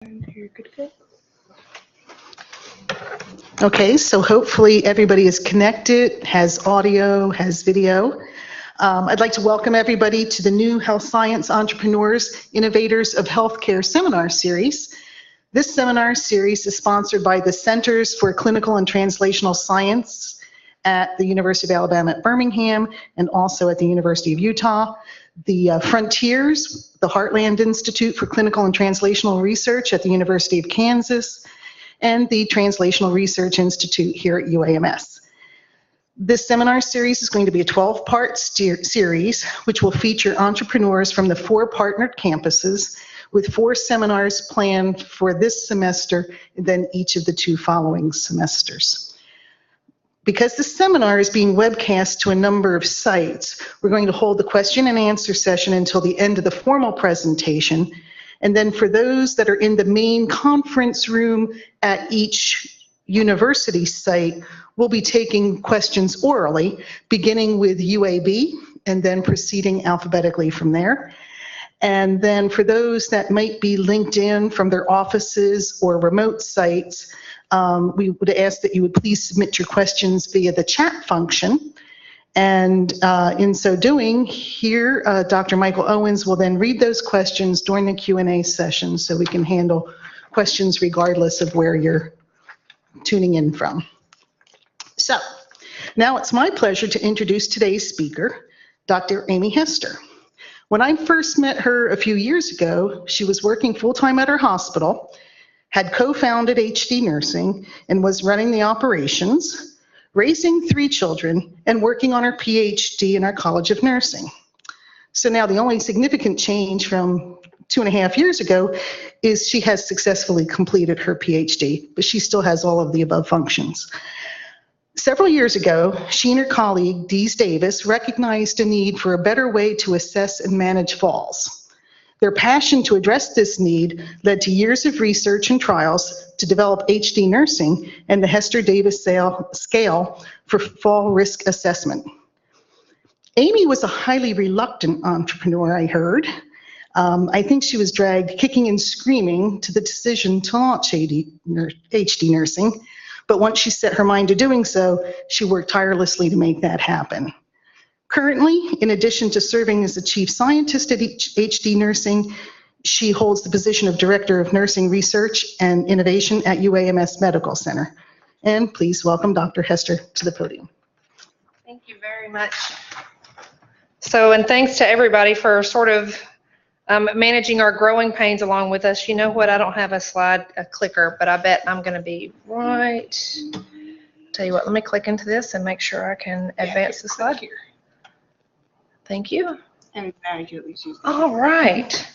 You're good to go. Okay, so hopefully everybody is connected, has audio, has video. I'd like to welcome everybody to the new Health Science Entrepreneurs, Innovators of Healthcare seminar series. This seminar series is sponsored by the Centers for Clinical and Translational Science at the University of Alabama at Birmingham and also at the University of Utah. The Frontiers, the Heartland Institute for Clinical and Translational Research at the University of Kansas, and the Translational Research Institute here at UAMS. This seminar series is going to be a 12-part series, which will feature entrepreneurs from the 4 partnered campuses, with 4 seminars planned for this semester and then each of the 2 following semesters. Because the seminar is being webcast to a number of sites, we're going to hold the question and answer session until the end of the formal presentation. And then for those that are in the main conference room at each university site, we'll be taking questions orally, beginning with UAB and then proceeding alphabetically from there. And then for those that might be linked in from their offices or remote sites, we would ask that you would please submit your questions via the chat function. And in so doing, here, Dr. Michael Owens will then read those questions during the Q&A session so we can handle questions regardless of where you're tuning in from. So now it's my pleasure to introduce today's speaker, Dr. Amy Hester. When I first met her a few years ago, she was working full-time at her hospital, had co-founded HD Nursing, and was running the operations, raising 3 children, and working on her PhD in our College of Nursing. So now the only significant change from 2.5 years ago is she has successfully completed her PhD, but she still has all of the above functions. Several years ago, she and her colleague, Dees Davis, recognized a need for a better way to assess and manage falls. Their passion to address this need led to years of research and trials to develop HD Nursing and the Hester Davis scale for fall risk assessment. Amy was a highly reluctant entrepreneur, I heard. I think she was dragged kicking and screaming to the decision to launch HD Nursing, but once she set her mind to doing so, she worked tirelessly to make that happen. Currently, in addition to serving as the chief scientist at HD Nursing, she holds the position of Director of Nursing Research and Innovation at UAMS Medical Center. And please welcome Dr. Hester to the podium. Thank you very much. And thanks to everybody for sort of managing our growing pains along with us. You know what, I don't have a clicker, but I bet I'm gonna be right. Tell you what, let me click into this and make sure I can advance the slide here. Thank you. And now you use all right.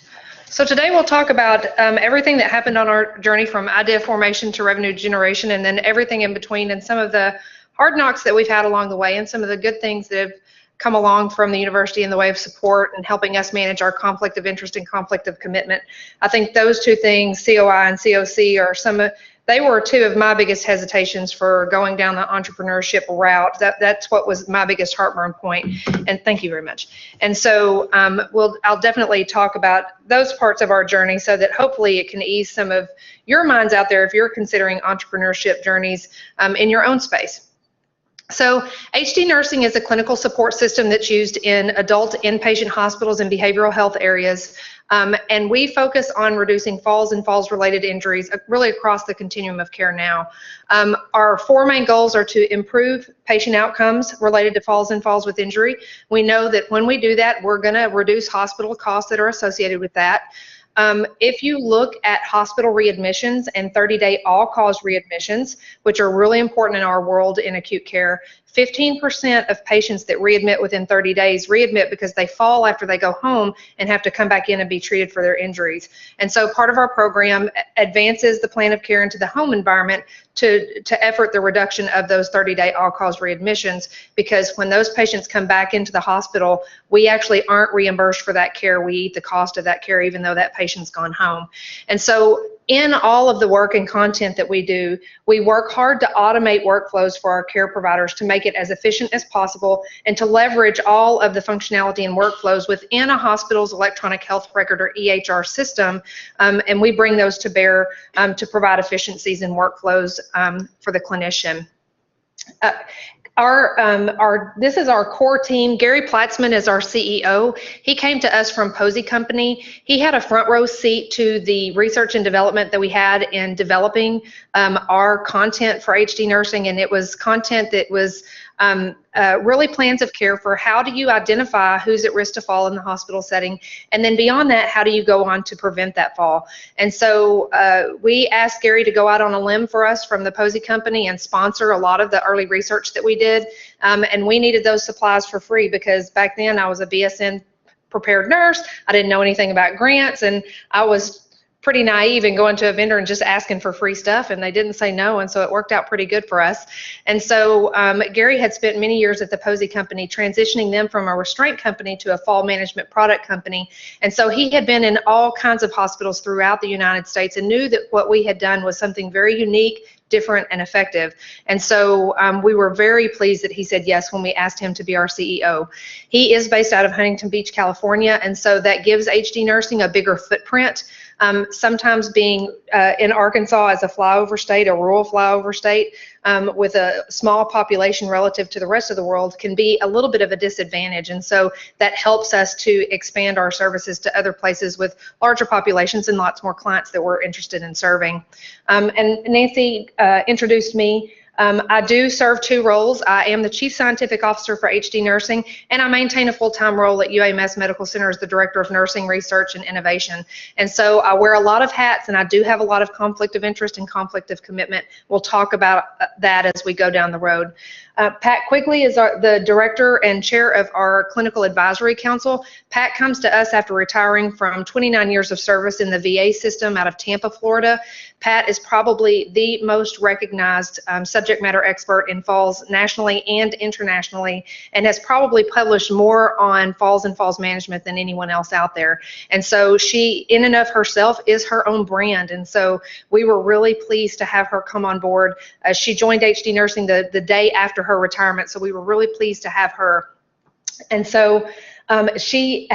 So today we'll talk about everything that happened on our journey from idea formation to revenue generation, and then everything in between, and some of the hard knocks that we've had along the way, and some of the good things that have come along from the university in the way of support and helping us manage our conflict of interest and conflict of commitment. I think those 2 things, COI and COC, are they were 2 of my biggest hesitations for going down the entrepreneurship route. That's what was my biggest heartburn point, and thank you very much. And so I'll definitely talk about those parts of our journey so that hopefully it can ease some of your minds out there if you're considering entrepreneurship journeys in your own space. So HD Nursing is a clinical support system that's used in adult inpatient hospitals and behavioral health areas. And we focus on reducing falls and falls-related injuries really across the continuum of care now. Our 4 main goals are to improve patient outcomes related to falls and falls with injury. We know that when we do that, we're going to reduce hospital costs that are associated with that. If you look at hospital readmissions and 30-day all-cause readmissions, which are really important in our world in acute care, 15% of patients that readmit within 30 days readmit because they fall after they go home and have to come back in and be treated for their injuries. And so part of our program advances the plan of care into the home environment to effort the reduction of those 30-day all-cause readmissions, because when those patients come back into the hospital, we actually aren't reimbursed for that care. We eat the cost of that care even though that patient's gone home. And so in all of the work and content that we do, we work hard to automate workflows for our care providers to make it as efficient as possible and to leverage all of the functionality and workflows within a hospital's electronic health record or EHR system, and we bring those to bear to provide efficiencies and workflows for the clinician. This is our core team. Gary Platzman is our CEO. He came to us from Posey Company. He had a front row seat to the research and development that we had in developing our content for HD nursing, and it was content that was really plans of care for how do you identify who's at risk to fall in the hospital setting, and then beyond that, how do you go on to prevent that fall. And so we asked Gary to go out on a limb for us from the Posey Company and sponsor a lot of the early research that we did, and we needed those supplies for free because back then I was a BSN prepared nurse. I didn't know anything about grants, and I was pretty naive in going to a vendor and just asking for free stuff, and they didn't say no, and so it worked out pretty good for us. And so Gary had spent many years at the Posey Company, transitioning them from a restraint company to a fall management product company, and so he had been in all kinds of hospitals throughout the United States and knew that what we had done was something very unique, different, and effective. And so we were very pleased that he said yes when we asked him to be our CEO. He is based out of Huntington Beach, California, and so that gives HD Nursing a bigger footprint. Sometimes being in Arkansas as a flyover state, a rural flyover state, with a small population relative to the rest of the world can be a little bit of a disadvantage. And so that helps us to expand our services to other places with larger populations and lots more clients that we're interested in serving. And Nancy introduced me. I do serve two roles. I am the Chief Scientific Officer for HD Nursing, and I maintain a full-time role at UAMS Medical Center as the Director of Nursing Research and Innovation. And so I wear a lot of hats, and I do have a lot of conflict of interest and conflict of commitment. We'll talk about that as we go down the road. Pat Quigley is the Director and Chair of our Clinical Advisory Council. Pat comes to us after retiring from 29 years of service in the VA system out of Tampa, Florida. Pat is probably the most recognized subject matter expert in falls nationally and internationally, and has probably published more on falls and falls management than anyone else out there. And so she, in and of herself, is her own brand. And so we were really pleased to have her come on board. She joined HD Nursing the day after her retirement, so we were really pleased to have her. And so she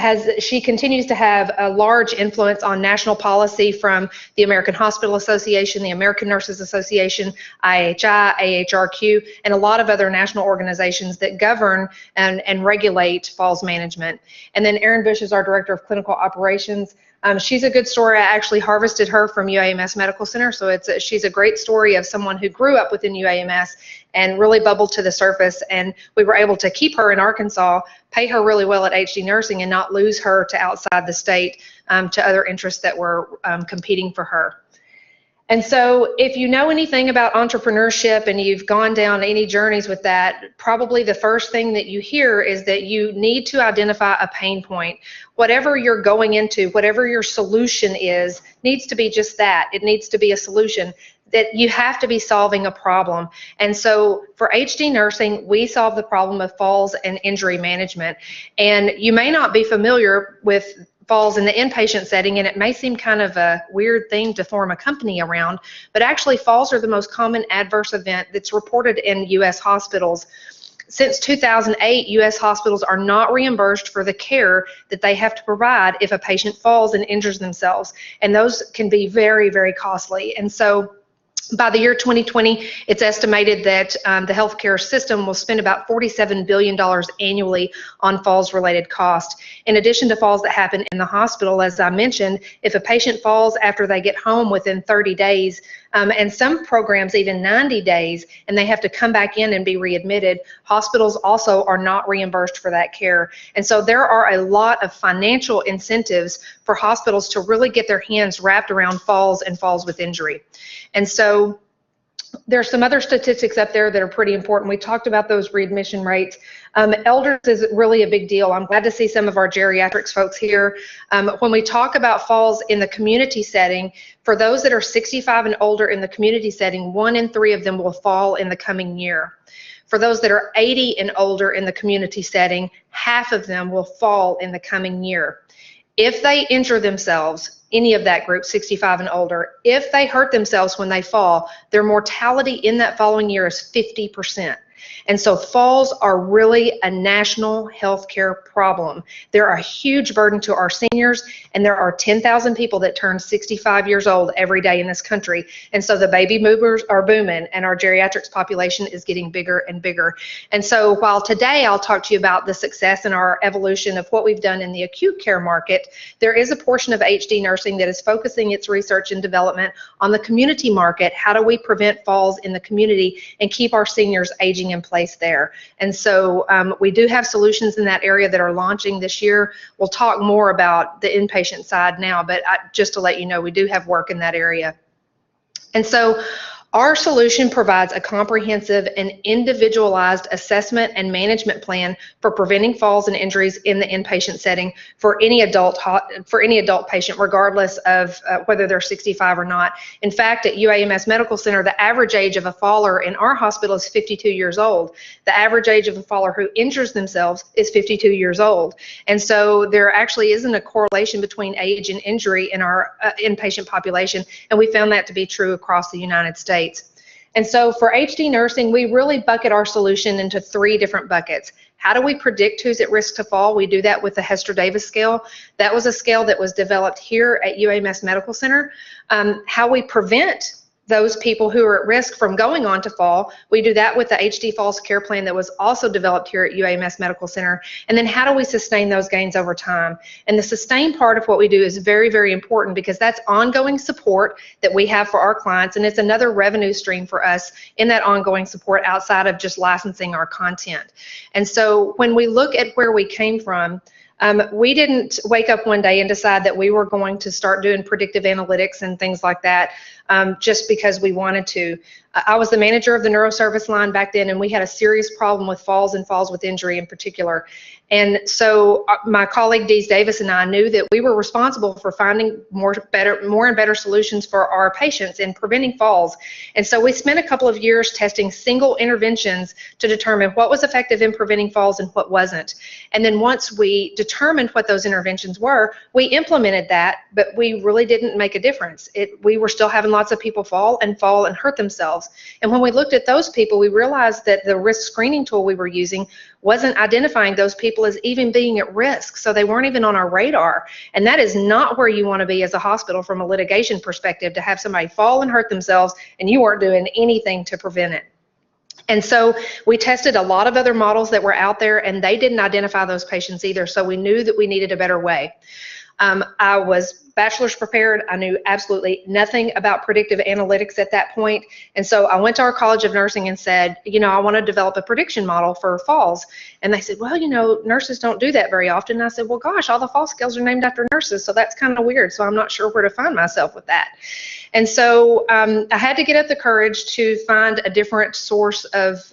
continues to have a large influence on national policy from the American Hospital Association, the American Nurses Association, IHI, AHRQ, and a lot of other national organizations that govern and regulate falls management. And then Erin Bush is our Director of Clinical Operations. She's a good story. I actually harvested her from UAMS Medical Center, so she's a great story of someone who grew up within UAMS and really bubbled to the surface, and we were able to keep her in Arkansas, pay her really well at HD Nursing, and not lose her to outside the state to other interests that were competing for her. And so if you know anything about entrepreneurship and you've gone down any journeys with that, probably the first thing that you hear is that you need to identify a pain point. Whatever you're going into, whatever your solution is, needs to be just that. It needs to be a solution. That you have to be solving a problem. And so for HD Nursing, we solve the problem of falls and injury management. And you may not be familiar with falls in the inpatient setting, and it may seem kind of a weird thing to form a company around, but actually falls are the most common adverse event that's reported in U.S. hospitals. Since 2008, U.S. hospitals are not reimbursed for the care that they have to provide if a patient falls and injures themselves, and those can be very, very costly. And so by the year 2020, it's estimated that the healthcare system will spend about $47 billion annually on falls-related costs. In addition to falls that happen in the hospital, as I mentioned, if a patient falls after they get home within 30 days, and some programs even 90 days, and they have to come back in and be readmitted, hospitals also are not reimbursed for that care. And so there are a lot of financial incentives for hospitals to really get their hands wrapped around falls and falls with injury. And so there's some other statistics up there that are pretty important. We talked about those readmission rates. Elders is really a big deal. I'm glad to see some of our geriatrics folks here. When we talk about falls in the community setting, for those that are 65 and older in the community setting, 1 in 3 of them will fall in the coming year. For those that are 80 and older in the community setting, half of them will fall in the coming year. if they injure themselves, any of that group, 65 and older, if they hurt themselves when they fall, their mortality in that following year is 50%. And so falls are really a national healthcare problem. They're a huge burden to our seniors, and there are 10,000 people that turn 65 years old every day in this country. And so the baby boomers are booming, and our geriatrics population is getting bigger and bigger. And so while today I'll talk to you about the success and our evolution of what we've done in the acute care market, there is a portion of HD nursing that is focusing its research and development on the community market. How do we prevent falls in the community and keep our seniors aging in place there? And so we do have solutions in that area that are launching this year. We'll talk more about the inpatient side now, but just to let you know, we do have work in that area. And so our solution provides a comprehensive and individualized assessment and management plan for preventing falls and injuries in the inpatient setting for any adult patient, regardless of whether they're 65 or not. In fact, at UAMS Medical Center, the average age of a faller in our hospital is 52 years old. The average age of a faller who injures themselves is 52 years old. And so there actually isn't a correlation between age and injury in our inpatient population, and we found that to be true across the United States. And so for HD nursing, we really bucket our solution into 3 different buckets. How do we predict who's at risk to fall? We do that with the Hester-Davis scale. That was a scale that was developed here at UAMS Medical Center. How we prevent those people who are at risk from going on to fall, we do that with the HD Falls Care Plan that was also developed here at UAMS Medical Center. And then how do we sustain those gains over time? And the sustain part of what we do is very, very important, because that's ongoing support that we have for our clients, and it's another revenue stream for us in that ongoing support outside of just licensing our content. And so when we look at where we came from, we didn't wake up one day and decide that we were going to start doing predictive analytics and things like that just because we wanted to. I was the manager of the neuroservice line back then, and we had a serious problem with falls and falls with injury in particular. And so my colleague Dees Davis and I knew that we were responsible for finding more and better solutions for our patients in preventing falls. And so we spent a couple of years testing single interventions to determine what was effective in preventing falls and what wasn't. And then once we determined what those interventions were, we implemented that, but we really didn't make a difference. We were still having lots of people fall and hurt themselves. And when we looked at those people, we realized that the risk screening tool we were using wasn't identifying those people as even being at risk, so they weren't even on our radar. And that is not where you want to be as a hospital from a litigation perspective, to have somebody fall and hurt themselves and you weren't doing anything to prevent it. And so we tested a lot of other models that were out there, and they didn't identify those patients either, so we knew that we needed a better way. I was bachelor's prepared. I knew absolutely nothing about predictive analytics at that point. And so I went to our College of Nursing and said, I want to develop a prediction model for falls. And they said, well, nurses don't do that very often. And I said, well, gosh, all the fall scales are named after nurses, so that's kind of weird. So I'm not sure where to find myself with that. And so I had to get up the courage to find a different source of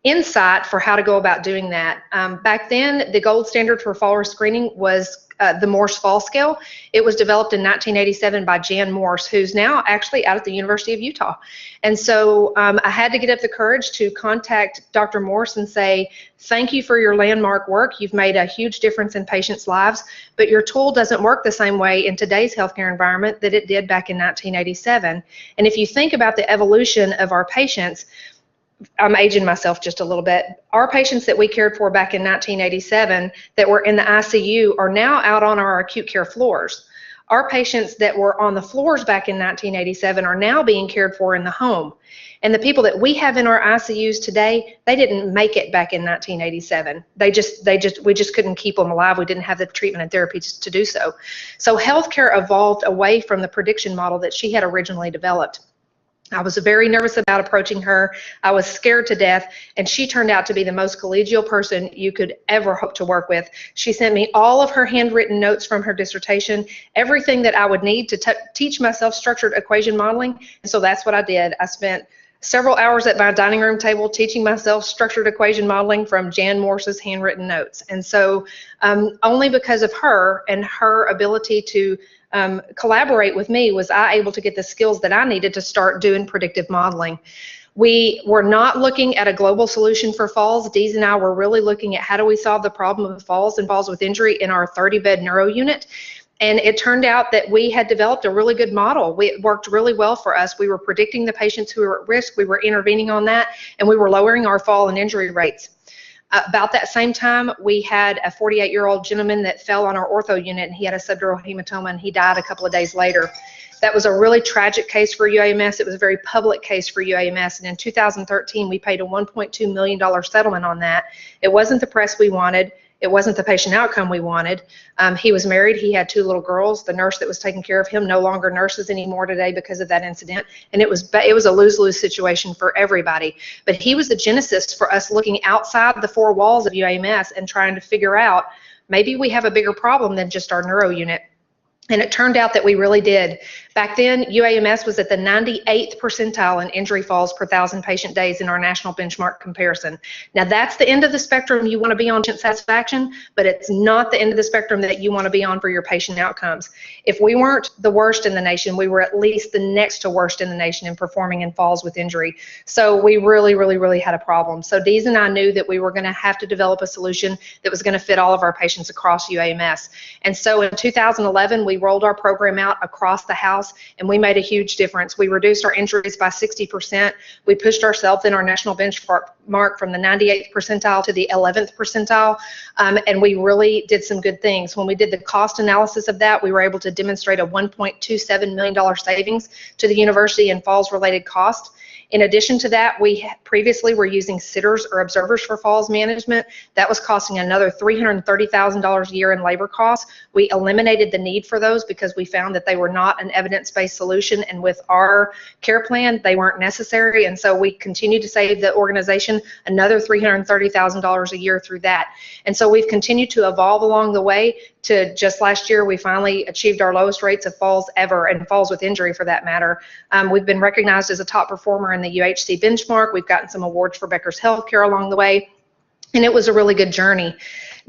insight for how to go about doing that. Back then, the gold standard for fall risk screening was the Morse Fall Scale. It was developed in 1987 by Jan Morse, who's now actually out at the University of Utah. And so I had to get up the courage to contact Dr. Morse and say, thank you for your landmark work. You've made a huge difference in patients' lives, but your tool doesn't work the same way in today's healthcare environment that it did back in 1987. And if you think about the evolution of our patients, I'm aging myself just a little bit. Our patients that we cared for back in 1987 that were in the ICU are now out on our acute care floors. Our patients that were on the floors back in 1987 are now being cared for in the home. And the people that we have in our ICUs today, they didn't make it back in 1987. We just couldn't keep them alive. We didn't have the treatment and therapy to do so. So healthcare evolved away from the prediction model that she had originally developed. I was very nervous about approaching her. I was scared to death, and she turned out to be the most collegial person you could ever hope to work with. She sent me all of her handwritten notes from her dissertation, everything that I would need to teach myself structured equation modeling, and so that's what I did. I spent several hours at my dining room table teaching myself structured equation modeling from Jan Morse's handwritten notes. And so only because of her and her ability to collaborate with me was I able to get the skills that I needed to start doing predictive modeling. We were not looking at a global solution for falls. Dees and I were really looking at how do we solve the problem of falls and falls with injury in our 30-bed neuro unit. And it turned out that we had developed a really good model. It worked really well for us. We were predicting the patients who were at risk. We were intervening on that, and we were lowering our fall and injury rates. About that same time, we had a 48-year-old gentleman that fell on our ortho unit, and he had a subdural hematoma, and he died a couple of days later. That was a really tragic case for UAMS. It was a very public case for UAMS, and in 2013, we paid a $1.2 million settlement on that. It wasn't the press we wanted. It wasn't the patient outcome we wanted. He was married. He had 2 little girls. The nurse that was taking care of him no longer nurses anymore today because of that incident. And it was a lose-lose situation for everybody. But he was the genesis for us looking outside the 4 walls of UAMS and trying to figure out maybe we have a bigger problem than just our neuro unit. And it turned out that we really did. Back then, UAMS was at the 98th percentile in injury falls per 1,000 patient days in our national benchmark comparison. Now, that's the end of the spectrum you want to be on patient satisfaction, but it's not the end of the spectrum that you want to be on for your patient outcomes. If we weren't the worst in the nation, we were at least the next to worst in the nation in performing in falls with injury. So we really had a problem. So Dees and I knew that we were going to have to develop a solution that was going to fit all of our patients across UAMS. And so in 2011, we rolled our program out across the house, and we made a huge difference. We reduced our injuries by 60%. We pushed ourselves in our national benchmark from the 98th percentile to the 11th percentile, and we really did some good things. When we did the cost analysis of that, we were able to demonstrate a $1.27 million savings to the university in falls-related costs. In addition to that, we previously were using sitters or observers for falls management. That was costing another $330,000 a year in labor costs. We eliminated the need for those because we found that they were not an evidence-based solution, and with our care plan, they weren't necessary, and so we continued to save the organization another $330,000 a year through that. And so we've continued to evolve along the way to just last year, we finally achieved our lowest rates of falls ever, and falls with injury for that matter. We've been recognized as a top performer in the UHC benchmark. We've gotten some awards for Becker's Healthcare along the way, and it was a really good journey.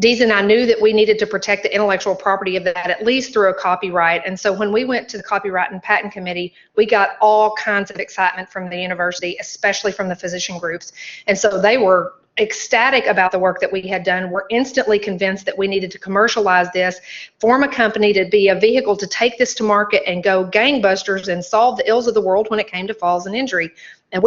Dees and I knew that we needed to protect the intellectual property of that, at least through a copyright. And so when we went to the Copyright and Patent Committee, we got all kinds of excitement from the university, especially from the physician groups. And so they were ecstatic about the work that we had done. We're instantly convinced that we needed to commercialize this, form a company to be a vehicle to take this to market and go gangbusters and solve the ills of the world when it came to falls and injury. And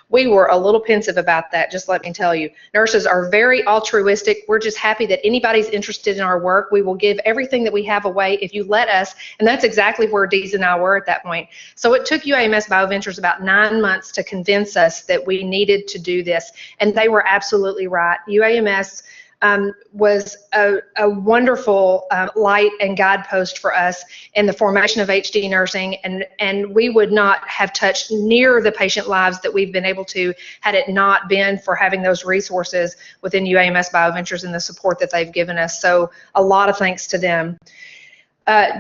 we were a little pensive about that, just let me tell you. Nurses are very altruistic. We're just happy that anybody's interested in our work. We will give everything that we have away if you let us, and that's exactly where Dees and I were at that point. So it took UAMS BioVentures about 9 months to convince us that we needed to do this, and they were absolutely right. UAMS was a wonderful light and guidepost for us in the formation of HD nursing, and we would not have touched near the patient lives that we've been able to had it not been for having those resources within UAMS BioVentures and the support that they've given us. So a lot of thanks to them.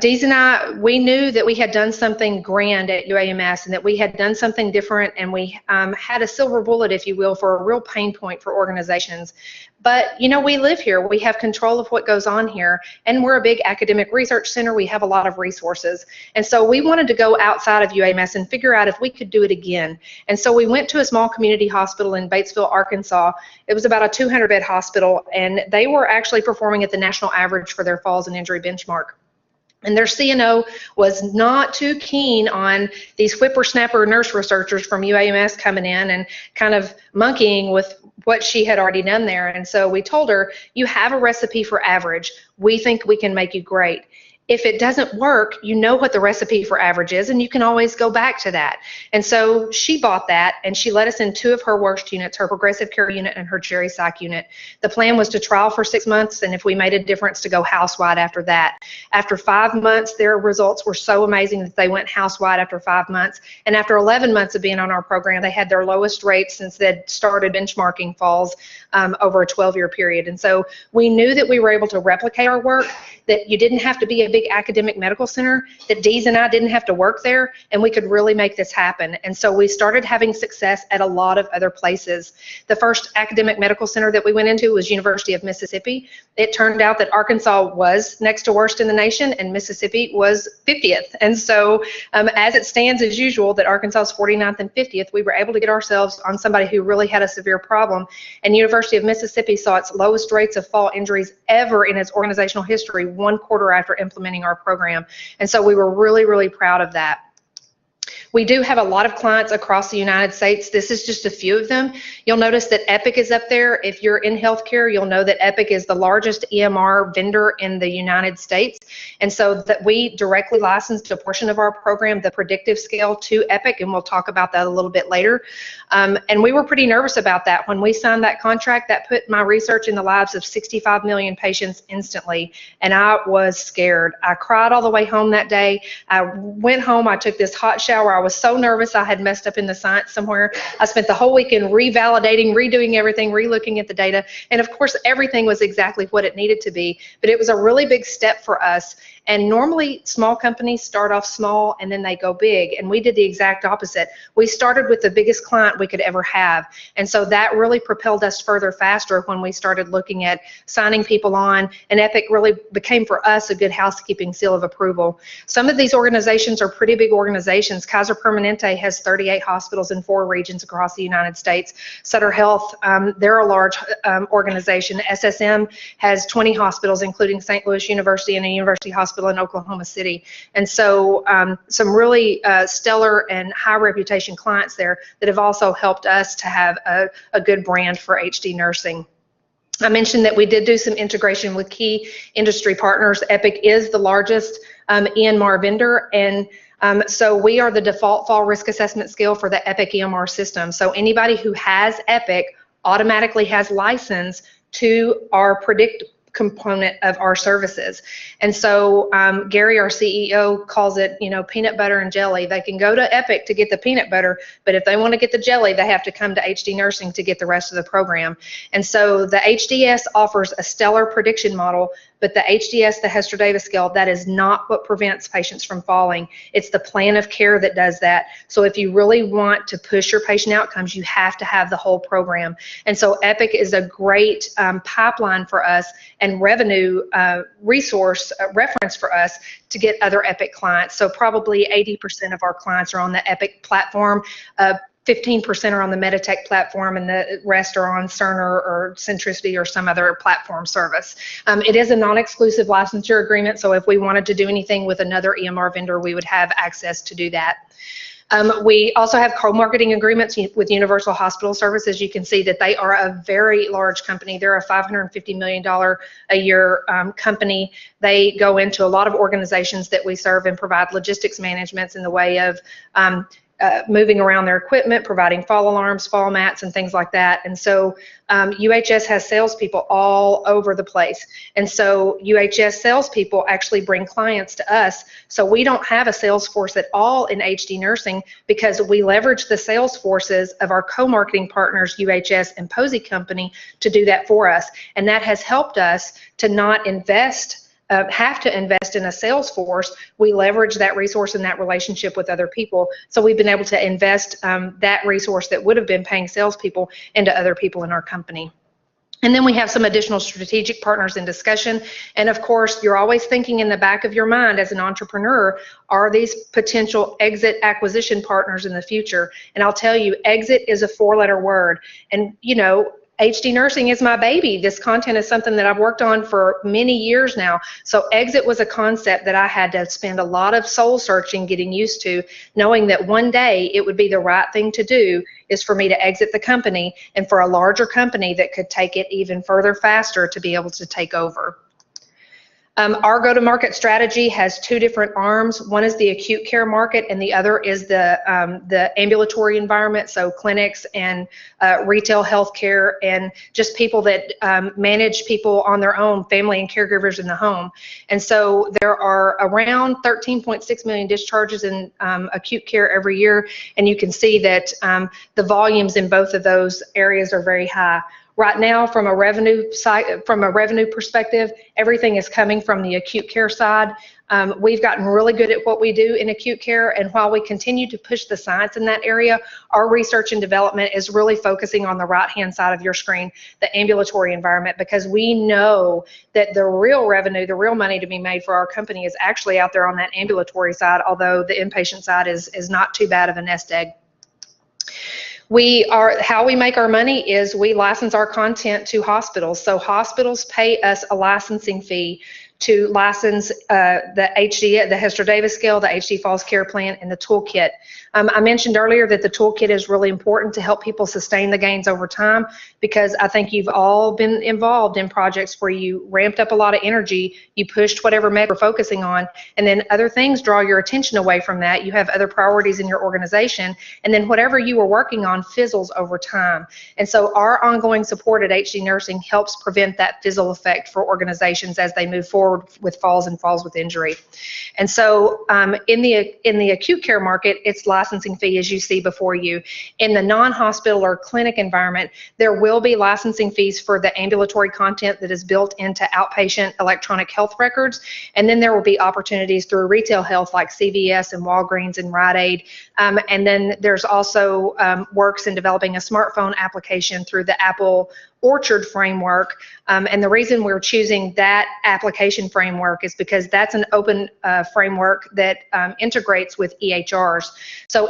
Dees and I, we knew that we had done something grand at UAMS and that we had done something different, and we had a silver bullet, if you will, for a real pain point for organizations. But, you know, we live here. We have control of what goes on here, and we're a big academic research center. We have a lot of resources. And so we wanted to go outside of UAMS and figure out if we could do it again. And so we went to a small community hospital in Batesville, Arkansas. It was about a 200-bed hospital, and they were actually performing at the national average for their falls and injury benchmark. And their CNO was not too keen on these whippersnapper nurse researchers from UAMS coming in and kind of monkeying with what she had already done there. And so we told her, you have a recipe for average. We think we can make you great. If it doesn't work, you know what the recipe for average is, and you can always go back to that. And so she bought that, and she let us in 2 of her worst units, her progressive care unit and her geri psych unit. The plan was to trial for 6 months, and if we made a difference, to go house-wide after that. After 5 months, their results were so amazing that they went house-wide after 5 months. And after 11 months of being on our program, they had their lowest rate since they'd started benchmarking falls over a 12-year period. And so we knew that we were able to replicate our work, that you didn't have to be a big big academic medical center, that Dees and I didn't have to work there, and we could really make this happen. And so we started having success at a lot of other places. The first academic medical center that we went into was University of Mississippi. It turned out that Arkansas was next to worst in the nation, and Mississippi was 50th. And so as it stands, as usual, that Arkansas is 49th and 50th, we were able to get ourselves on somebody who really had a severe problem. And University of Mississippi saw its lowest rates of fall injuries ever in its organizational history 1 quarter after implementing our program. And so we were really, really proud of that. We do have a lot of clients across the United States. This is just a few of them. You'll notice that Epic is up there. If you're in healthcare, you'll know that Epic is the largest EMR vendor in the United States. And so that we directly licensed a portion of our program, the predictive scale, to Epic, and we'll talk about that a little bit later. And we were pretty nervous about that. When we signed that contract, that put my research in the lives of 65 million patients instantly, and I was scared. I cried all the way home that day. I went home, I took this hot shower. I was so nervous I had messed up in the science somewhere. I spent the whole weekend revalidating, redoing everything, relooking at the data, and of course everything was exactly what it needed to be. But it was a really big step for us. And normally small companies start off small and then they go big, and we did the exact opposite. We started with the biggest client we could ever have, and so that really propelled us further faster when we started looking at signing people on, and Epic really became for us a good housekeeping seal of approval. Some of these organizations are pretty big organizations. Kaiser Permanente has 38 hospitals in 4 regions across the United States. Sutter Health, they're a large organization. SSM has 20 hospitals, including St. Louis University and a university hospital in Oklahoma City. And so some really stellar and high reputation clients there that have also helped us to have a good brand for HD nursing. I mentioned that we did do some integration with key industry partners. Epic is the largest EMR vendor, and so we are the default fall risk assessment scale for the Epic EMR system. So anybody who has Epic automatically has license to our predict component of our services. And so Gary, our CEO, calls it, peanut butter and jelly. They can go to Epic to get the peanut butter, but if they want to get the jelly, they have to come to HD Nursing to get the rest of the program. And so the HDS offers a stellar prediction model, but the HDS, the Hester Davis scale, that is not what prevents patients from falling. It's the plan of care that does that. So if you really want to push your patient outcomes, you have to have the whole program. And so Epic is a great pipeline for us and revenue resource reference for us to get other Epic clients. So probably 80% of our clients are on the Epic platform. 15% are on the Meditech platform, and the rest are on Cerner or Centricity or some other platform service. It is a non-exclusive licensure agreement, so if we wanted to do anything with another EMR vendor, we would have access to do that. We also have co-marketing agreements with Universal Hospital Services. You can see that they are a very large company. They're a $550 million a year company. They go into a lot of organizations that we serve and provide logistics managements in the way of moving around their equipment, providing fall alarms, fall mats, and things like that. And so UHS has salespeople all over the place. And so UHS salespeople actually bring clients to us. So we don't have a sales force at all in HD Nursing because we leverage the sales forces of our co-marketing partners, UHS and Posey Company, to do that for us. And that has helped us to not have to invest in a sales force. We leverage that resource and that relationship with other people. So we've been able to invest that resource that would have been paying salespeople into other people in our company. And then we have some additional strategic partners in discussion. And of course, you're always thinking in the back of your mind as an entrepreneur, are these potential exit acquisition partners in the future? And I'll tell you, exit is a 4-letter word. And HD Nursing is my baby. This content is something that I've worked on for many years now. So exit was a concept that I had to spend a lot of soul searching, getting used to, knowing that one day it would be the right thing to do is for me to exit the company and for a larger company that could take it even further faster to be able to take over. Our go-to-market strategy has 2 different arms. One is the acute care market, and the other is the ambulatory environment, so clinics and retail healthcare and just people that manage people on their own, family and caregivers in the home. And so there are around 13.6 million discharges in acute care every year, and you can see that the volumes in both of those areas are very high. Right now, from a revenue perspective, everything is coming from the acute care side. We've gotten really good at what we do in acute care, and while we continue to push the science in that area, our research and development is really focusing on the right-hand side of your screen, the ambulatory environment, because we know that the real revenue, the real money to be made for our company is actually out there on that ambulatory side, although the inpatient side is not too bad of a nest egg. How we make our money is we license our content to hospitals. So hospitals pay us a licensing fee to license the HD, the Hester Davis scale, the HD Falls Care Plan, and the toolkit. I mentioned earlier that the toolkit is really important to help people sustain the gains over time, because I think you've all been involved in projects where you ramped up a lot of energy, you pushed whatever med you're focusing on, and then other things draw your attention away from that. You have other priorities in your organization, and then whatever you were working on fizzles over time. And so our ongoing support at HD Nursing helps prevent that fizzle effect for organizations as they move forward with falls and falls with injury. And so in the acute care market, it's licensing fee, as you see before you. In the non-hospital or clinic environment, there will be licensing fees for the ambulatory content that is built into outpatient electronic health records, and then there will be opportunities through retail health like CVS and Walgreens and Rite Aid, and then there's also works in developing a smartphone application through the Apple Orchard framework, and the reason we're choosing that application framework is because that's an open framework that integrates with EHRs. So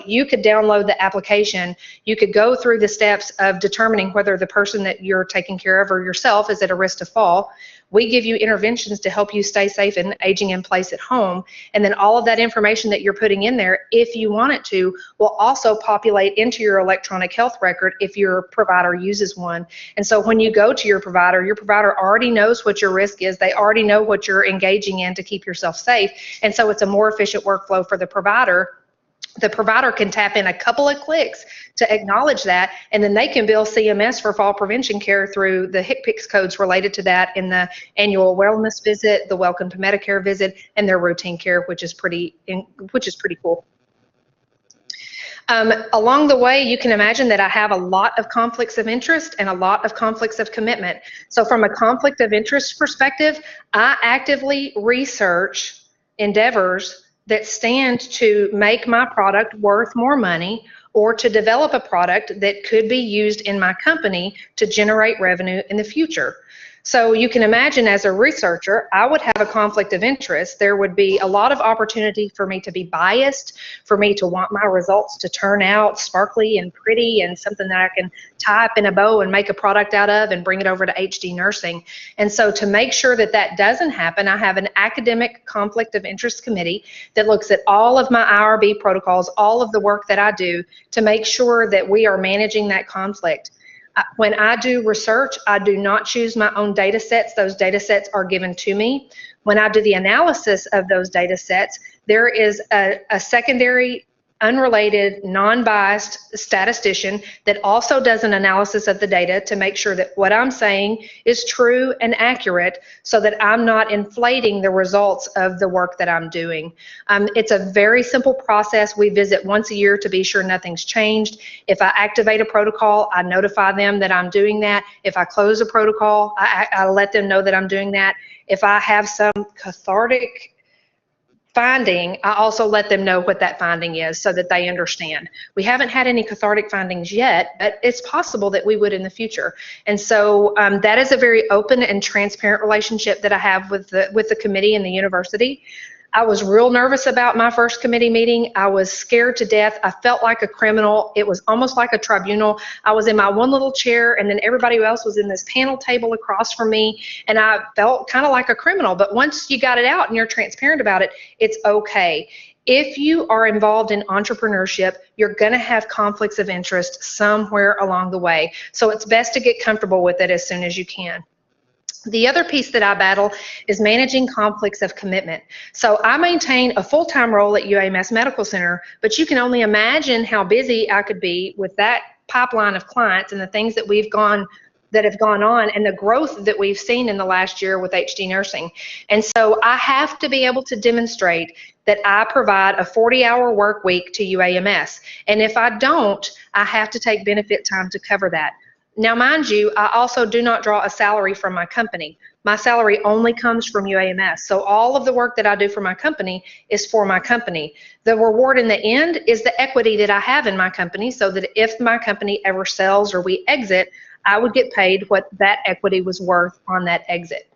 you could download the application, you could go through the steps of determining whether the person that you're taking care of or yourself is at a risk to fall. We give you interventions to help you stay safe and aging in place at home. And then all of that information that you're putting in there, if you want it to, will also populate into your electronic health record if your provider uses one. And so when you go to your provider already knows what your risk is. They already know what you're engaging in to keep yourself safe. And so it's a more efficient workflow for the provider. The provider can tap in a couple of clicks to acknowledge that, and then they can bill CMS for fall prevention care through the HCPCS codes related to that in the annual wellness visit, the welcome to Medicare visit, and their routine care, which is pretty cool. Along the way, you can imagine that I have a lot of conflicts of interest and a lot of conflicts of commitment. So from a conflict of interest perspective, I actively research endeavors that stand to make my product worth more money, or to develop a product that could be used in my company to generate revenue in the future. So you can imagine, as a researcher, I would have a conflict of interest. There would be a lot of opportunity for me to be biased, for me to want my results to turn out sparkly and pretty and something that I can tie up in a bow and make a product out of and bring it over to HD Nursing. And so to make sure that that doesn't happen, I have an academic conflict of interest committee that looks at all of my IRB protocols, all of the work that I do to make sure that we are managing that conflict. When I do research, I do not choose my own data sets. Those data sets are given to me. When I do the analysis of those data sets, there is a secondary, unrelated, non-biased statistician that also does an analysis of the data to make sure that what I'm saying is true and accurate, so that I'm not inflating the results of the work that I'm doing. It's a very simple process. We visit once a year to be sure nothing's changed. If I activate a protocol, I notify them that I'm doing that. If I close a protocol, I let them know that I'm doing that. If I have some cathartic finding, I also let them know what that finding is so that they understand. We haven't had any cathartic findings yet, but it's possible that we would in the future. And so that is a very open and transparent relationship that I have with the committee and the university. I was real nervous about my first committee meeting. I was scared to death. I felt like a criminal. It was almost like a tribunal. I was in my one little chair, and then everybody else was in this panel table across from me, and I felt kind of like a criminal. But once you got it out and you're transparent about it, it's okay. If you are involved in entrepreneurship, you're going to have conflicts of interest somewhere along the way. So it's best to get comfortable with it as soon as you can. The other piece that I battle is managing conflicts of commitment. So I maintain a full-time role at UAMS Medical Center, but you can only imagine how busy I could be with that pipeline of clients and the things that have gone on and the growth that we've seen in the last year with HD Nursing. And so I have to be able to demonstrate that I provide a 40-hour work week to UAMS. And if I don't, I have to take benefit time to cover that. Now, mind you, I also do not draw a salary from my company. My salary only comes from UAMS. So all of the work that I do for my company is for my company. The reward in the end is the equity that I have in my company, so that if my company ever sells or we exit, I would get paid what that equity was worth on that exit.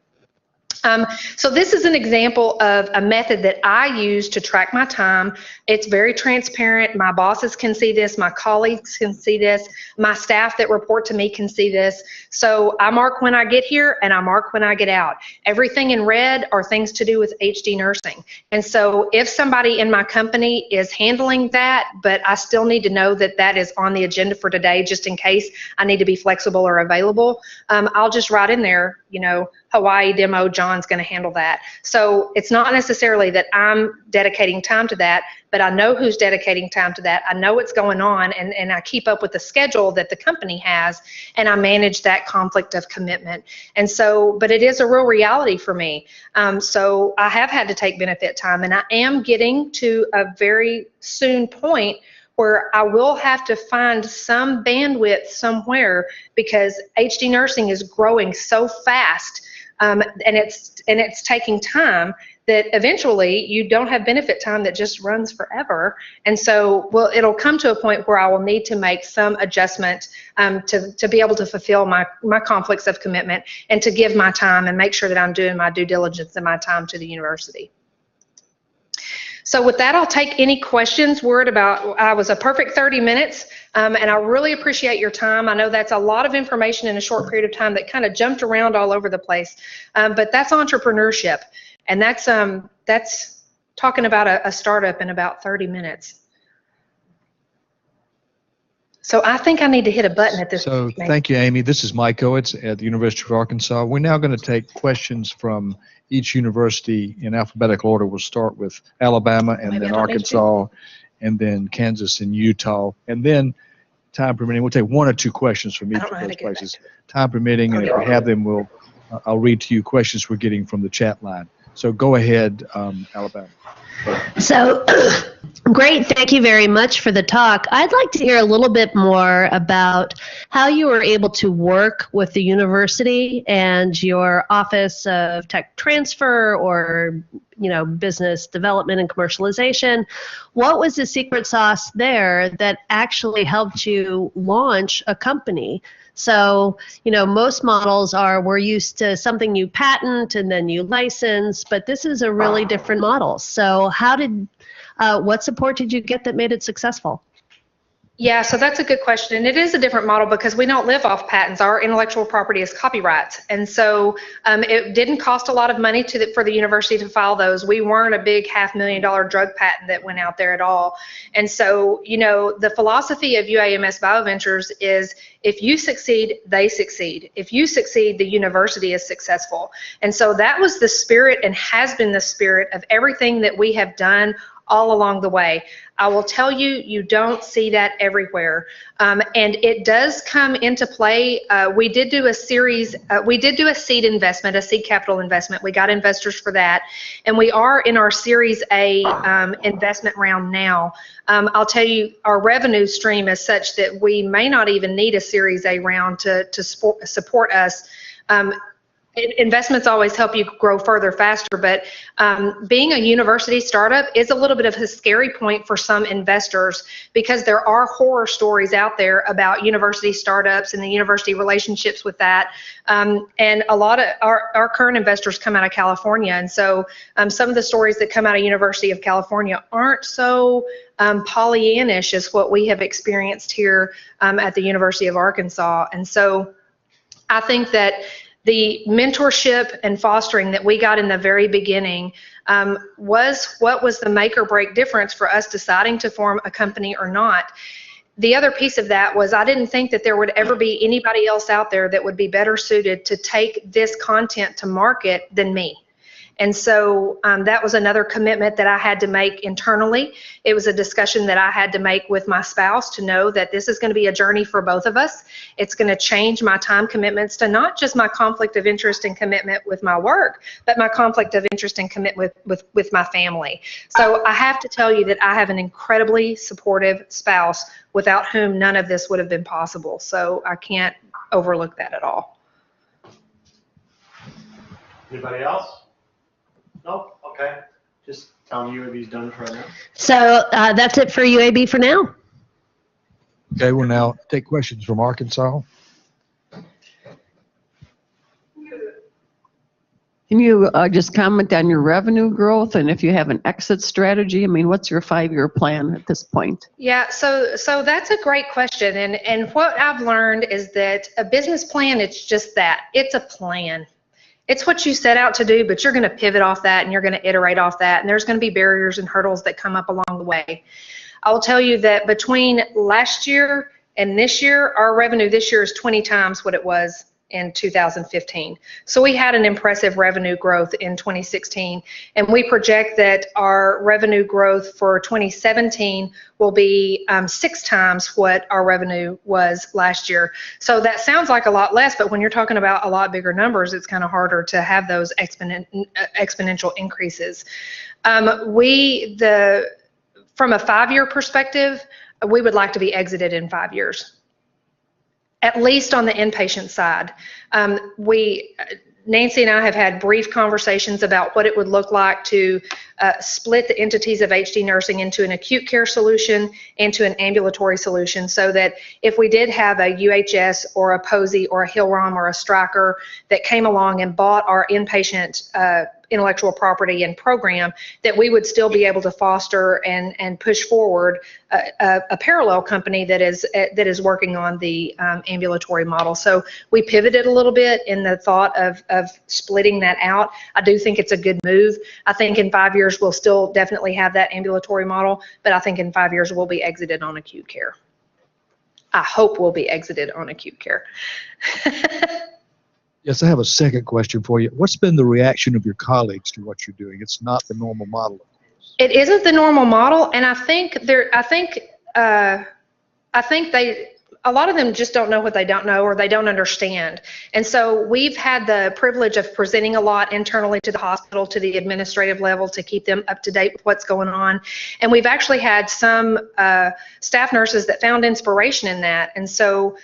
So this is an example of a method that I use to track my time. It's very transparent. My bosses can see this. My colleagues can see this. My staff that report to me can see this. So I mark when I get here and I mark when I get out. Everything in red are things to do with HD nursing. And so if somebody in my company is handling that, but I still need to know that that is on the agenda for today, just in case I need to be flexible or available, I'll just write in there, you know, Hawaii demo, John's going to handle that. So it's not necessarily that I'm dedicating time to that, but I know who's dedicating time to that. I know what's going on, and I keep up with the schedule that the company has, and I manage that conflict of commitment. And so, but it is a real reality for me. So I have had to take benefit time, and I am getting to a very soon point where I will have to find some bandwidth somewhere, because HD nursing is growing so fast, and it's taking time, that eventually you don't have benefit time that just runs forever. And so, well, it'll come to a point where I will need to make some adjustment to be able to fulfill my conflicts of commitment and to give my time and make sure that I'm doing my due diligence and my time to the university. So with that, I'll take any questions. I was a perfect 30 minutes, and I really appreciate your time. I know that's a lot of information in a short period of time that kind of jumped around all over the place, but that's entrepreneurship, and that's talking about a startup in about 30 minutes. So I think I need to hit a button at this point. So thank you, Amy. This is Mike Owitz at the University of Arkansas. We're now going to take questions from each university in alphabetical order. We'll start with Alabama, and then Arkansas, and then Kansas and Utah. And then, time permitting, we'll take one or two questions from each of those places. Time permitting, and if we have them, I'll read to you questions we're getting from the chat line. So go ahead, Alabama. So, great. Thank you very much for the talk. I'd like to hear a little bit more about how you were able to work with the university and your Office of Tech Transfer, or, you know, business development and commercialization. What was the secret sauce there that actually helped you launch a company? So, you know, most models we're used to something you patent and then you license, but this is a really different model. So what support did you get that made it successful? Yeah, so that's a good question. And it is a different model because we don't live off patents. Our intellectual property is copyrights. And so it didn't cost a lot of money for the university to file those. We weren't a big $500,000 drug patent that went out there at all. And so, you know, the philosophy of UAMS BioVentures is, if you succeed, they succeed. If you succeed, the university is successful. And so that was the spirit, and has been the spirit, of everything that we have done all along the way. I will tell you, you don't see that everywhere. And it does come into play. We did do a series, we did do a seed investment, a seed capital investment. We got investors for that. And we are in our Series A investment round now. I'll tell you, our revenue stream is such that we may not even need a Series A round to support us. Investments always help you grow further, faster, but being a university startup is a little bit of a scary point for some investors, because there are horror stories out there about university startups and the university relationships with that. And a lot of our current investors come out of California, and so some of the stories that come out of University of California aren't so Pollyannish as what we have experienced here at the University of Arkansas. And so I think that the mentorship and fostering that we got in the very beginning was what was the make or break difference for us deciding to form a company or not. The other piece of that was, I didn't think that there would ever be anybody else out there that would be better suited to take this content to market than me. And so that was another commitment that I had to make internally. It was a discussion that I had to make with my spouse to know that this is going to be a journey for both of us. It's going to change my time commitments to not just my conflict of interest and commitment with my work, but my conflict of interest and commitment with my family. So I have to tell you that I have an incredibly supportive spouse without whom none of this would have been possible. So I can't overlook that at all. Anybody else? No? Okay. Just tell me UAB's done for right now. So that's it for UAB for now. Okay, we'll now take questions from Arkansas. Can you just comment on your revenue growth and if you have an exit strategy? I mean, what's your 5-year plan at this point? Yeah, so that's a great question. And what I've learned is that a business plan, it's just that. It's a plan. It's what you set out to do, but you're going to pivot off that and you're going to iterate off that. And there's going to be barriers and hurdles that come up along the way. I will tell you that between last year and this year, our revenue this year is 20 times what it was in 2015. So we had an impressive revenue growth in 2016, and we project that our revenue growth for 2017 will be 6 times what our revenue was last year. So that sounds like a lot less, but when you're talking about a lot bigger numbers, it's kind of harder to have those exponential increases. From a 5-year perspective, we would like to be exited in 5 years, at least on the inpatient side. Nancy and I have had brief conversations about what it would look like to split the entities of HD nursing into an acute care solution and to an ambulatory solution, so that if we did have a UHS or a POSI or a Hillrom or a Stryker that came along and bought our inpatient intellectual property and program, that we would still be able to foster and push forward a parallel company that is working on the ambulatory model. So we pivoted a little bit in the thought of splitting that out. I do think it's a good move. I think in 5 years we'll still definitely have that ambulatory model, but I think in 5 years we'll be exited on acute care. I hope we'll be exited on acute care. Yes, I have a second question for you. What's been the reaction of your colleagues to what you're doing? It's not the normal model, of course. It isn't the normal model, and I think a lot of them just don't know what they don't know, or they don't understand. And so we've had the privilege of presenting a lot internally to the hospital, to the administrative level, to keep them up to date with what's going on. And we've actually had some staff nurses that found inspiration in that. And so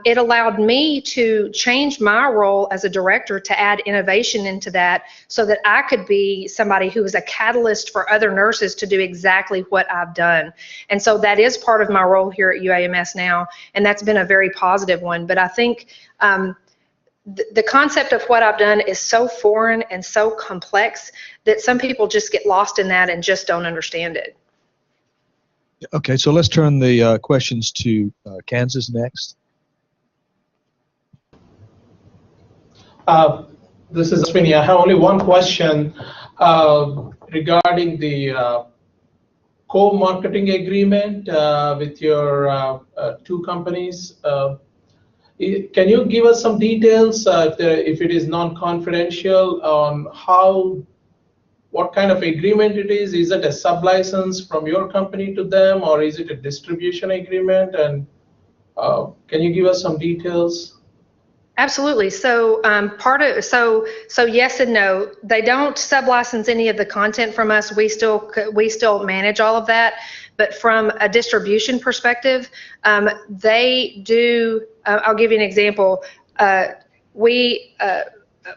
it allowed me to change my role as a director to add innovation into that, so that I could be somebody who is a catalyst for other nurses to do exactly what I've done. And so that is part of my role here at UAMS now, and that's been a very positive one. But I think the concept of what I've done is so foreign and so complex that some people just get lost in that and just don't understand it. Okay, so let's turn the questions to Kansas next. This is Sweeney. I have only one question regarding the co-marketing agreement with your 2 companies. Can you give us some details, if it is non-confidential, on what kind of agreement it is? Is it a sub-license from your company to them, or is it a distribution agreement? And can you give us some details? Absolutely. So so yes and no. They don't sublicense any of the content from us. We still manage all of that. But from a distribution perspective, they do. I'll give you an example.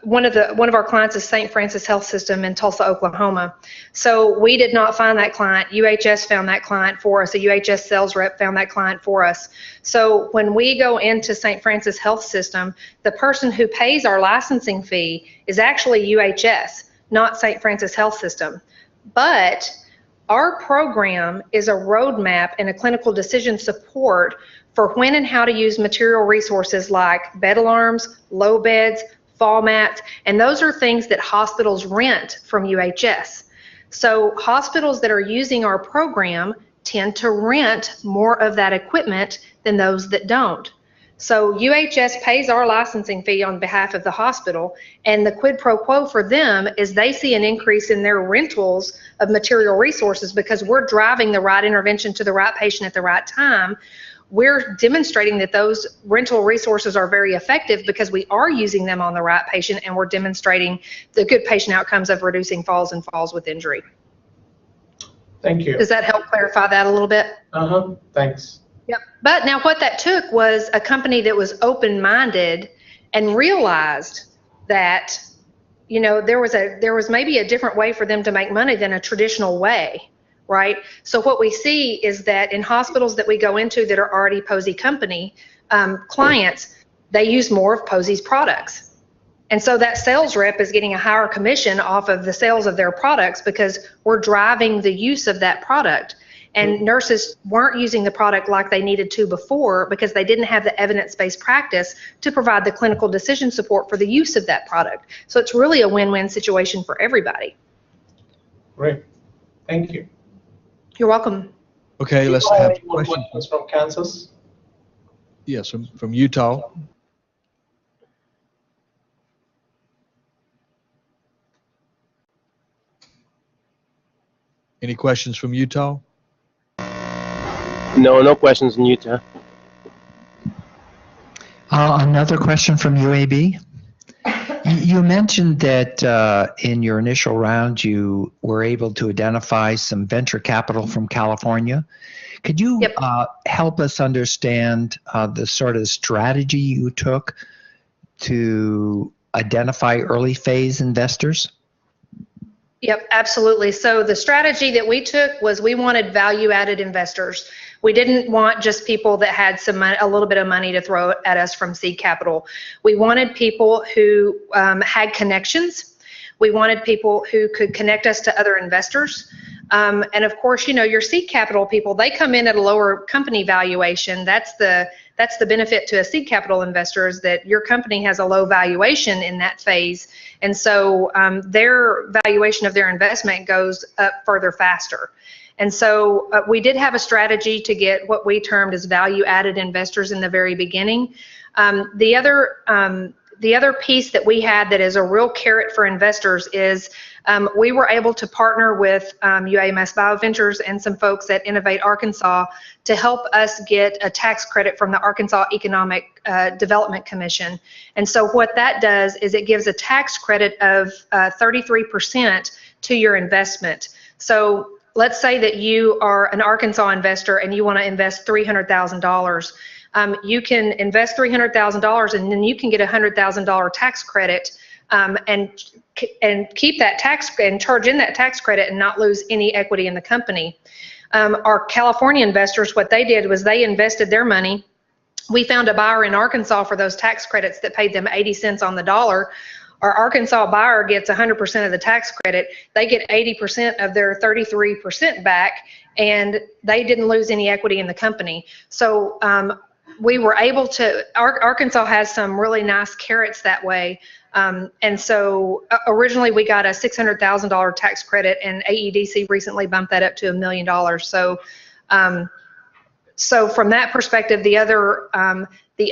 One of our clients is St. Francis Health System in Tulsa, Oklahoma. So we did not find that client. UHS found that client for us. A UHS sales rep found that client for us. So when we go into St. Francis Health System, the person who pays our licensing fee is actually UHS, not St. Francis Health System. But our program is a roadmap and a clinical decision support for when and how to use material resources like bed alarms, low beds, fall mats, and those are things that hospitals rent from UHS. So hospitals that are using our program tend to rent more of that equipment than those that don't. So UHS pays our licensing fee on behalf of the hospital, and the quid pro quo for them is they see an increase in their rentals of material resources because we're driving the right intervention to the right patient at the right time. We're demonstrating that those rental resources are very effective because we are using them on the right patient, and we're demonstrating the good patient outcomes of reducing falls and falls with injury. Thank you. Does that help clarify that a little bit? Thanks. Yep. But now what that took was a company that was open-minded and realized that, you know, there was maybe a different way for them to make money than a traditional way, right? So what we see is that in hospitals that we go into that are already Posey company clients, they use more of Posey's products. And so that sales rep is getting a higher commission off of the sales of their products because we're driving the use of that product. And nurses weren't using the product like they needed to before because they didn't have the evidence-based practice to provide the clinical decision support for the use of that product. So it's really a win-win situation for everybody. Great. Thank you. You're welcome. Okay, let's Do you have any more questions from Kansas? Yes, from Utah. Any questions from Utah? No questions in Utah. Another question from UAB. You mentioned that in your initial round, you were able to identify some venture capital from California. Could you help us understand the sort of strategy you took to identify early phase investors? Yep, absolutely. So the strategy that we took was we wanted value-added investors. We didn't want just people that had a little bit of money to throw at us from seed capital. We wanted people who had connections. We wanted people who could connect us to other investors. And of course, you know, your seed capital people, they come in at a lower company valuation. That's the benefit to a seed capital investor, is that your company has a low valuation in that phase. And so their valuation of their investment goes up further faster. And so we did have a strategy to get what we termed as value-added investors in the very beginning. The other piece that we had that is a real carrot for investors is we were able to partner with UAMS BioVentures and some folks at Innovate Arkansas to help us get a tax credit from the Arkansas Economic Development Commission. And so what that does is it gives a tax credit of 33% to your investment. So let's say that you are an Arkansas investor and you want to invest $300,000. You can invest $300,000 and then you can get a $100,000 tax credit and keep that tax and charge in that tax credit and not lose any equity in the company. Our California investors, what they did was they invested their money. We found a buyer in Arkansas for those tax credits that paid them 80 cents on the dollar. Our Arkansas buyer gets 100% of the tax credit. They get 80% of their 33% back, and they didn't lose any equity in the company. So we were able to, Arkansas has some really nice carrots that way. And so originally we got a $600,000 tax credit, and AEDC recently bumped that up to $1 million. So from that perspective, the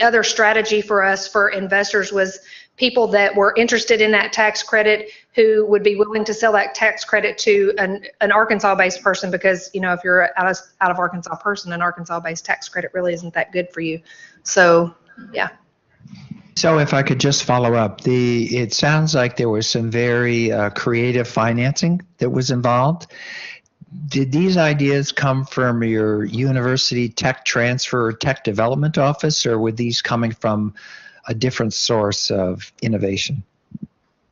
other strategy for us for investors was people that were interested in that tax credit who would be willing to sell that tax credit to an Arkansas-based person, because, you know, if you're out of Arkansas person, an Arkansas-based tax credit really isn't that good for you. So, yeah. So if I could just follow up, it sounds like there was some very creative financing that was involved. Did these ideas come from your university tech transfer or tech development office, or were these coming from a different source of innovation?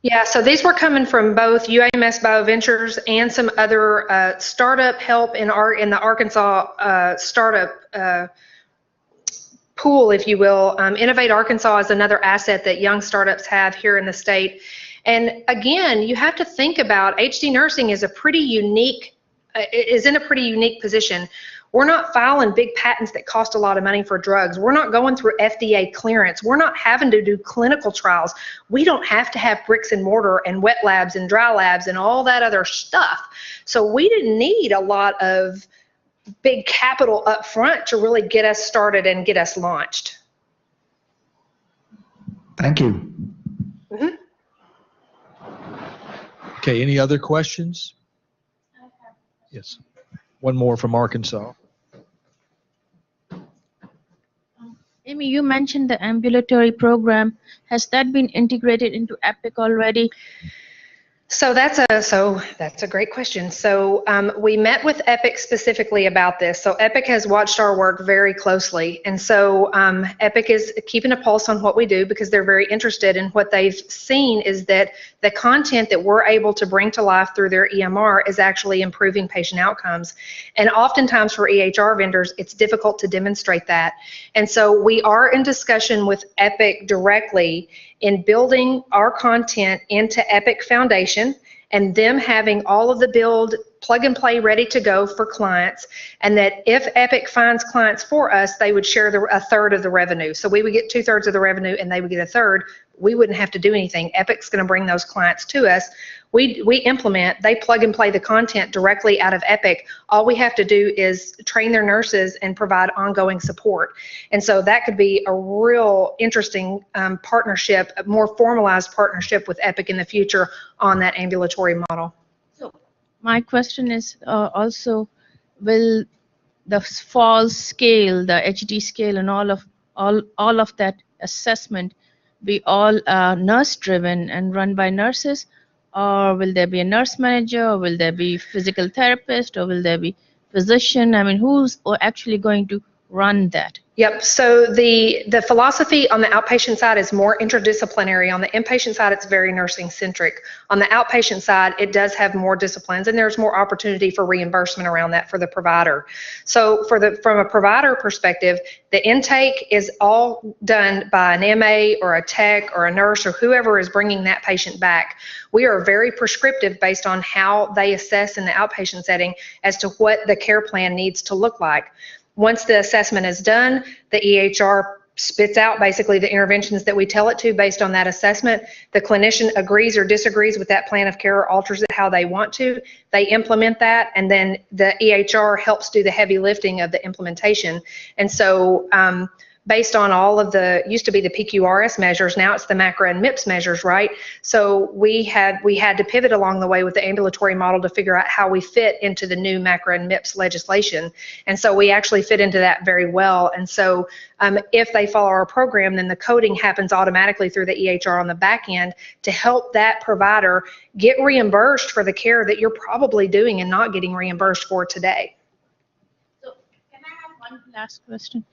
Yeah, so these were coming from both UAMS BioVentures and some other startup help in the Arkansas startup pool, if you will. Innovate Arkansas is another asset that young startups have here in the state. And again, you have to think about HD nursing is in a pretty unique position. We're not filing big patents that cost a lot of money for drugs. We're not going through FDA clearance. We're not having to do clinical trials. We don't have to have bricks and mortar and wet labs and dry labs and all that other stuff. So we didn't need a lot of big capital up front to really get us started and get us launched. Thank you. Okay, any other questions? Yes. One more from Arkansas. Amy, you mentioned the ambulatory program. Has that been integrated into Epic already? So that's a great question. So we met with Epic specifically about this. So Epic has watched our work very closely, and so Epic is keeping a pulse on what we do because they're very interested in what they've seen is that the content that we're able to bring to life through their EMR is actually improving patient outcomes. And oftentimes for EHR vendors, it's difficult to demonstrate that. And so we are in discussion with Epic directly in building our content into Epic Foundation and them having all of the build plug and play ready to go for clients, and that if Epic finds clients for us, they would share a third of the revenue. So we would get 2/3 of the revenue and they would get a third. We wouldn't have to do anything. Epic's going to bring those clients to us. We implement, they plug and play the content directly out of Epic. All we have to do is train their nurses and provide ongoing support. And so that could be a real interesting partnership, a more formalized partnership with Epic in the future on that ambulatory model. So my question is also, will the falls scale, the HD scale, and all of that assessment be all nurse driven and run by nurses? Or will there be a nurse manager, or will there be physical therapist, or will there be physician? I mean, who's actually going to run that? Yep, so the philosophy on the outpatient side is more interdisciplinary. On the inpatient side, it's very nursing centric. On the outpatient side, it does have more disciplines, and there's more opportunity for reimbursement around that for the provider. So from a provider perspective, the intake is all done by an MA or a tech or a nurse or whoever is bringing that patient back. We are very prescriptive based on how they assess in the outpatient setting as to what the care plan needs to look like. Once the assessment is done, the EHR spits out basically the interventions that we tell it to based on that assessment. The clinician agrees or disagrees with that plan of care or alters it how they want to. They implement that, and then the EHR helps do the heavy lifting of the implementation. And so based on all of the, used to be the PQRS measures, now it's the MACRA and MIPS measures, right? So we had to pivot along the way with the ambulatory model to figure out how we fit into the new MACRA and MIPS legislation. And so we actually fit into that very well. And so if they follow our program, then the coding happens automatically through the EHR on the back end to help that provider get reimbursed for the care that you're probably doing and not getting reimbursed for today. So can I have one last question?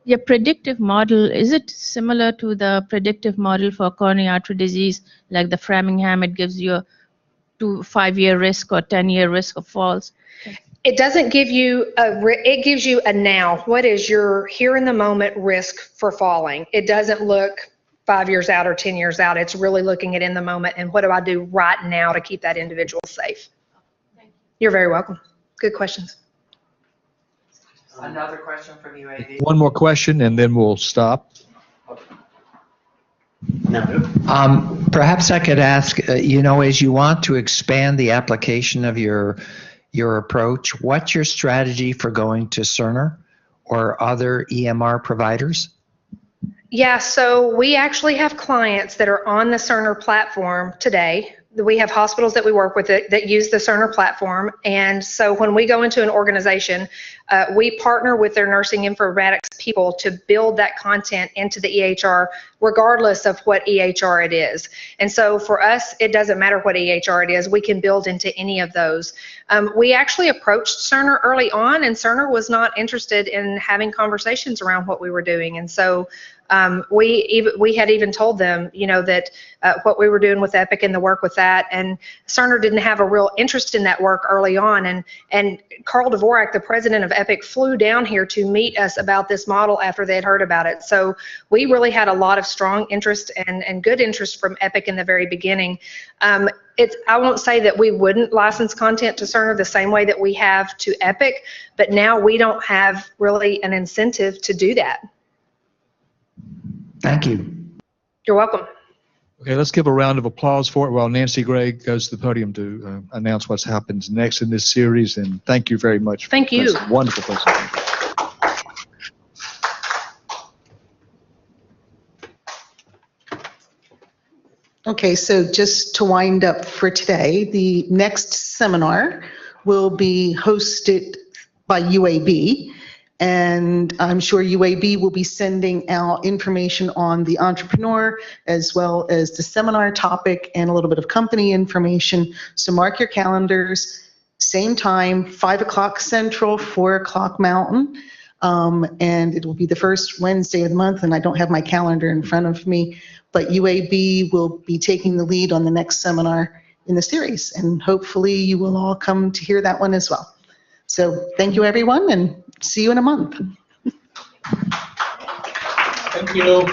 Your predictive model, is it similar to the predictive model for coronary artery disease, like the Framingham? It gives you a 5-year risk or 10-year risk of falls? It doesn't give you it gives you a now. What is your here in the moment risk for falling? It doesn't look 5 years out or 10 years out. It's really looking at in the moment and what do I do right now to keep that individual safe. Thank you. You're very welcome. Good questions. Another question from UAV. One more question and then we'll stop. Perhaps I could ask, as you want to expand the application of your approach, what's your strategy for going to Cerner or other EMR providers? Yeah, so we actually have clients that are on the Cerner platform today. We have hospitals that we work with that use the Cerner platform. And so when we go into an organization, we partner with their nursing informatics people to build that content into the EHR, regardless of what EHR it is. And so for us, it doesn't matter what EHR it is. We can build into any of those. We actually approached Cerner early on, and Cerner was not interested in having conversations around what we were doing. And so we had even told them, that what we were doing with Epic and the work with that, and Cerner didn't have a real interest in that work early on. And Carl Dvorak, the president of Epic, flew down here to meet us about this model after they had heard about it. So we really had a lot of strong interest and good interest from Epic in the very beginning. I won't say that we wouldn't license content to Cerner the same way that we have to Epic, but now we don't have really an incentive to do that. Thank you. You're welcome. Okay, let's give a round of applause for it while Nancy Gray goes to the podium to announce what happens next in this series. And thank you very much. Thank you. Wonderful presentation. Okay, so just to wind up for today, the next seminar will be hosted by UAB, and I'm sure UAB will be sending out information on the entrepreneur as well as the seminar topic and a little bit of company information. So mark your calendars, same time, 5 o'clock Central, 4 o'clock Mountain, and it will be the first Wednesday of the month, and I don't have my calendar in front of me, but UAB will be taking the lead on the next seminar in the series, and hopefully you will all come to hear that one as well. So thank you, everyone, and see you in a month. Thank you.